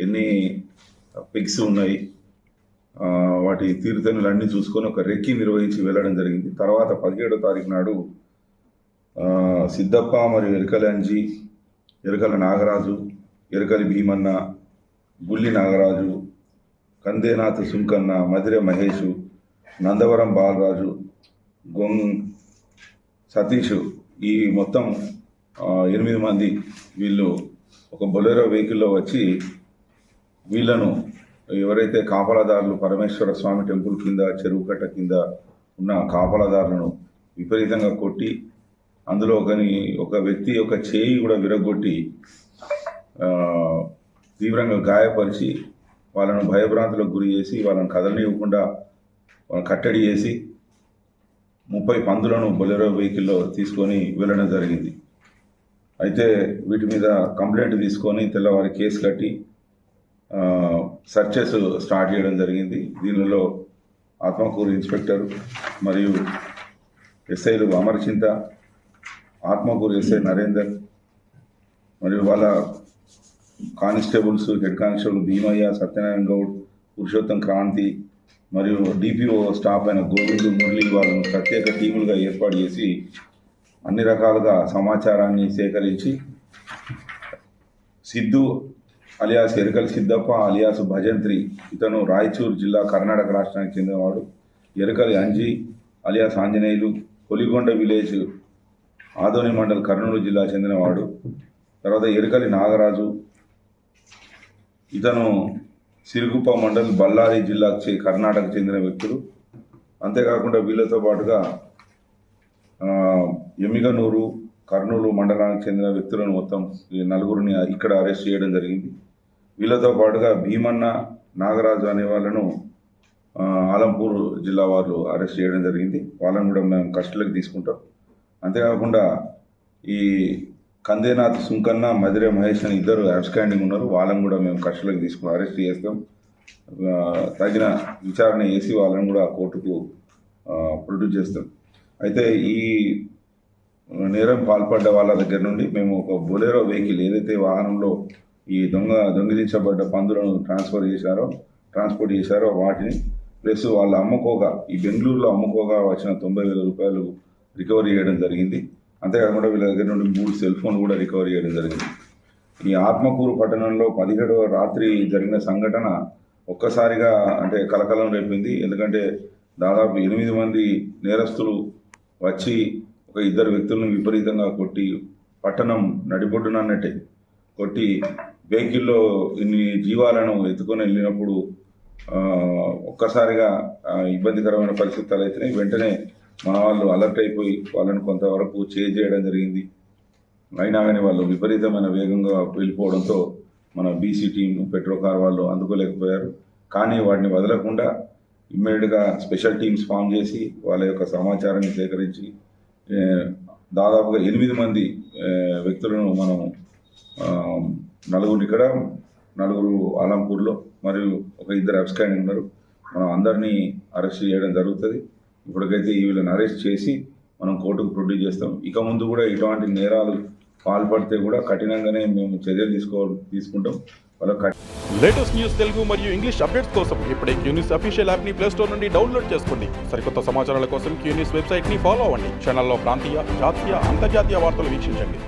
ఎన్ని పిగ్స్ ఉన్నాయి, వాటి తీరుతెన్నులన్నీ చూసుకొని ఒక రెక్కి నిర్వహించి వెళ్ళడం జరిగింది. తర్వాత 17వ తారీఖు నాడు సిద్ధప్ప మరియు ఎరకలి అంజి, ఎరకల నాగరాజు, ఎరకలి భీమన్న, గుల్లి నాగరాజు, కందేనాథ్ సుంకన్న, మదిరె మహేషు, నందవరం బాలరాజు, సతీష్, ఈ మొత్తం 8 మంది వీళ్ళు ఒక బొలెరో వెహికల్లో వచ్చి వీళ్ళను ఎవరైతే కాపలాదారులు పరమేశ్వర స్వామి టెంపుల్ కింద చెరువు కట్ట కింద ఉన్న కాపలాదారులను విపరీతంగా కొట్టి, అందులో ఒక వ్యక్తి ఒక చేయి కూడా విరగొట్టి తీవ్రంగా గాయపరిచి వాళ్ళను భయభ్రాంతులకు గురి చేసి వాళ్ళని కదలనివ్వకుండా కట్టడి చేసి 30 పందులను బొలెరో వెహికల్లో తీసుకొని వెళ్ళడం జరిగింది. అయితే వీటి మీద కంప్లైంట్ తీసుకొని తెల్లవారి కేసు కట్టి సర్చెస్ స్టార్ట్ చేయడం జరిగింది. దీనిలో ఆత్మకూరు ఇన్స్పెక్టర్ మరియు ఎస్ఐలు అమర్చింత, ఆత్మకూరు ఎస్ఐ నరేందర్ మరియు వాళ్ళ constables, head constable Bheemayya, Satyanarayana Goud, Purushottam Kranti మరియు డిపిఓ స్టాఫ్ అయిన గోవింద్, మురళి వాళ్ళను ప్రత్యేక టీములుగా ఏర్పాటు చేసి అన్ని రకాలుగా సమాచారాన్ని సేకరించి సిద్ధు అలియాస్ ఎరకలి సిద్ధప్ప అలియాస్ భజంత్రి, ఇతను రాయచూరు జిల్లా కర్ణాటక రాష్ట్రానికి చెందినవాడు. ఎరకలి అంజి అలియాస్ ఆంజనేయులు, కొలిగొండ విలేజ్ ఆదోని మండల్ కర్నూలు జిల్లా చెందినవాడు. తర్వాత ఎరకలి నాగరాజు, ఇతను సిరుగుప్ప మండల్ బళ్ళారి జిల్లాకు కర్ణాటక చెందిన వ్యక్తులు. అంతేకాకుండా వీళ్ళతో పాటుగా ఎమ్మిగనూరు, కర్నూలు మండలానికి చెందిన వ్యక్తులను మొత్తం 4 ఇక్కడ అరెస్ట్ చేయడం జరిగింది. వీళ్ళతో పాటుగా భీమన్న, నాగరాజు అనే వాళ్ళను ఆలంపూర్ జిల్లా వాళ్ళు అరెస్ట్ చేయడం జరిగింది. వాళ్ళని కూడా మేము కస్టడీలోకి తీసుకుంటాం. అంతేకాకుండా ఈ కందేనాథ్ సుంకన్న, మదిరె మహేష్ అని 2 అబ్స్కాండింగ్ ఉన్నారు. వాళ్ళని కూడా మేము కస్టడీలోకి తీసుకుని అరెస్ట్ చేస్తాం. తగిన విచారణ చేసి వాళ్ళని కూడా కోర్టుకు ప్రొడ్యూస్ చేస్తాం. అయితే ఈ నేరం పాల్పడ్డ వాళ్ళ దగ్గర నుండి మేము ఒక బొలెరో వెహికల్, ఏదైతే వాహనంలో ఈ దొంగిలించబడ్డ పందులను ట్రాన్స్పోర్ట్ చేశారో వాటిని, ప్లస్ వాళ్ళు ఈ బెంగళూరులో అమ్ముకోగా వచ్చిన 90,000 రూపాయలు రికవరీ చేయడం జరిగింది. అంతేకాకుండా వీళ్ళ దగ్గర నుండి 3 సెల్ ఫోన్ కూడా రికవరీ చేయడం జరిగింది. ఈ ఆత్మకూరు పట్టణంలో 17వ రాత్రి జరిగిన సంఘటన ఒక్కసారిగా కలకలం రేపింది. ఎందుకంటే దాదాపు 8 మంది నేరస్తులు వచ్చి ఒక 2 వ్యక్తులను విపరీతంగా కొట్టి, పట్టణం నడిబొడ్డునన్నట్టే కొట్టి వెహికల్లో ఇన్ని జీవాలను ఎత్తుకొని వెళ్ళినప్పుడు ఒక్కసారిగా ఇబ్బందికరమైన పరిస్థితులు అయితేనే వెంటనే మన వాళ్ళు అలర్ట్ అయిపోయి వాళ్ళని కొంతవరకు చేజ్ చేయడం జరిగింది. అయినా కానీ వాళ్ళు విపరీతమైన వేగంగా వెళ్ళిపోవడంతో మన బీసీ టీం, పెట్రోకార్ వాళ్ళు అందుకోలేకపోయారు. కానీ వాటిని వదలకుండా ఇమ్మీడియట్గా స్పెషల్ టీమ్స్ ఫామ్ చేసి వాళ్ళ యొక్క సమాచారాన్ని సేకరించి దాదాపుగా 8 మంది వ్యక్తులను మనం 4 ఇక్కడ, 4 ఆలంపూర్లో మరియు ఒక 2 అబ్స్కాండింగ్ ఉన్నారు. మనం అందరినీ అరెస్ట్ చేయడం జరుగుతుంది. ఇప్పటికైతే వీళ్ళని అరెస్ట్ చేసి మనం కోర్టుకు ప్రొడ్యూస్ చేస్తాం. ఇక ముందు కూడా ఇటువంటి నేరాలు పాల్పడితే కూడా కఠినంగానే మేము చర్యలు తీసుకుంటాం. లేటెస్ట్ న్యూస్ తెలుగు మరియు ఇంగ్లీష్ అప్డేట్స్ కోసం ఇప్పుడే క్యూన్యూస్ అఫీషియల్ యాప్ ని ప్లే స్టోర్ నుండి డౌన్లోడ్ చేసుకోండి. సరికొత్త సమాచారాల కోసం క్యూన్యూస్ వెబ్సైట్ ని ఫాలో అవ్వండి. ఛానల్లో ప్రాంతీయ, జాతీయ, అంతర్జాతీయ వార్తలు వీక్షించండి.